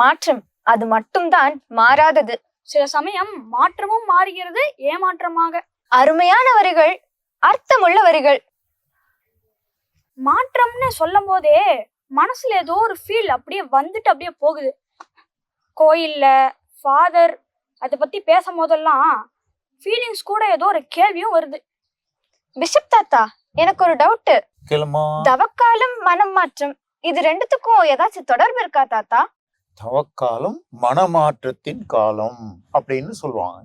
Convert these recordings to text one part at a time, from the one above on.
மாற்றம் அது மட்டும்தான் மாறாதது. சில சமயம் மாற்றமும் மாறுகிறது ஏமாற்றமாக. அருமையான வரிகள், அர்த்தமுள்ள வரிகள். மாற்றம்னு சொல்லும் போதே மனசுல ஏதோ ஒரு ஃபீல் அப்படியே வந்துட்டு அப்படியே போகுது. கோயில்ல ஃபாதர் அதை பத்தி பேசும் போதெல்லாம் ஃபீலிங்ஸ் கூட ஏதோ ஒரு கேள்வியும் வருது. பிஷப் தாத்தா, எனக்கு ஒரு டவுட். தவக்காலம் மனம் மாற்றம் இது ரெண்டுத்துக்கும் ஏதாச்சும் தொடர்பு இருக்கா தாத்தா? தவக்காலம் மனமாற்றத்தின் காலம் அப்படின்னு சொல்லுவாங்க.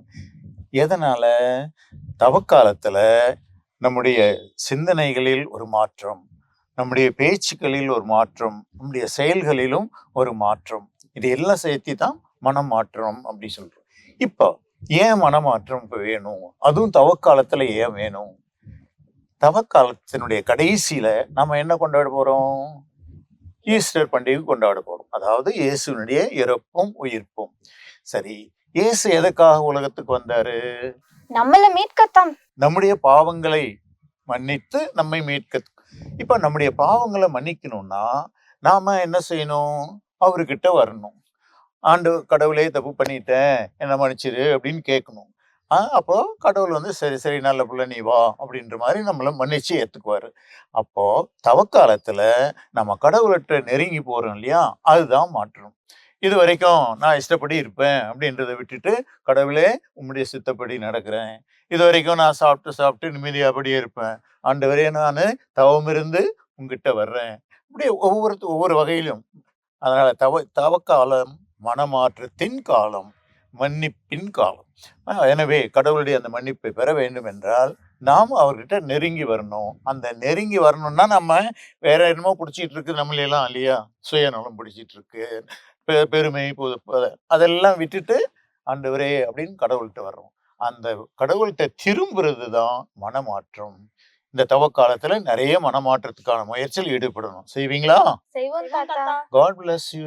எதனால? தவக்காலத்துல நம்முடைய சிந்தனைகளில் ஒரு மாற்றம், நம்முடைய பேச்சுக்களில் ஒரு மாற்றம், நம்முடைய செயல்களிலும் ஒரு மாற்றம், இது எல்லாம் சேர்த்து தான் மனமாற்றம் அப்படி சொல்றோம். இப்போ ஏன் மனமாற்றம் வேணும்? அதுவும் தவக்காலத்துல ஏன் வேணும்? தவக்காலத்தினுடைய கடைசியில நம்ம என்ன கொண்டாட போறோம்? ஈஸ்டர் பண்டிகை கொண்டாட போறோம். அதாவது இயேசுனுடைய இறப்பும் உயிர்ப்பும். சரி, இயேசு எதுக்காக உலகத்துக்கு வந்தாரு? நம்மள மீட்கத்தான். நம்முடைய பாவங்களை மன்னித்து நம்மை மீட்க. இப்ப நம்முடைய பாவங்களை மன்னிக்கணும்னா நாம என்ன செய்யணும்? அவர்கிட்ட வரணும். ஆண்டு கடவுளே தப்பு பண்ணிட்டேன், என்ன மன்னிச்சிரு அப்படின்னு கேட்கணும். அப்போ கடவுள் வந்து சரி சரி நல்ல பிள்ளை நீ வா அப்படின்ற மாதிரி நம்மளை மன்னிச்சு ஏத்துக்குவாரு. அப்போ தவக்காலத்துல நம்ம கடவுள்கிட்ட நெருங்கி போறோம் இல்லையா, அதுதான் மாற்றம். இது வரைக்கும் நான் இஷ்டப்படி இருப்பேன் அப்படின்றத விட்டுட்டு கடவுளே உம்முடைய சித்தப்படி நடக்கிறேன். இது வரைக்கும் நான் சாப்பிட்டு நிம்மதியாபடியே இருப்பேன். ஆண்டவரே நான் தவம் இருந்து உங்ககிட்ட வர்றேன். இப்படி ஒவ்வொரு வகையிலும். அதனால தவக்காலம் மனமாற்றத்தின் காலம், மன்னிப்பின் காலம். எனவே கடவுளுடைய அந்த மன்னிப்பை பெற வேண்டும் என்றால் நாம் அவர்கிட்ட நெருங்கி வரணும். அந்த நெருங்கி வரணும்னா நம்ம வேற என்னமோ பிடிச்சிட்டு இருக்கு நம்மளெல்லாம் இல்லையா, சுயநலம் பிடிச்சிட்டு இருக்கு, பெருமை, அதெல்லாம் விட்டுட்டு ஆண்டவரே அப்படின்னு கடவுள்கிட்ட வர்றோம். அந்த கடவுள்கிட்ட திரும்புறது தான் மனமாற்றம். இந்த தவக்காலத்துல நிறைய மனமாற்றத்துக்கான முயற்சியில் ஈடுபடணும். செய்வீங்களா? செய்வோம் தாத்தா. God bless you.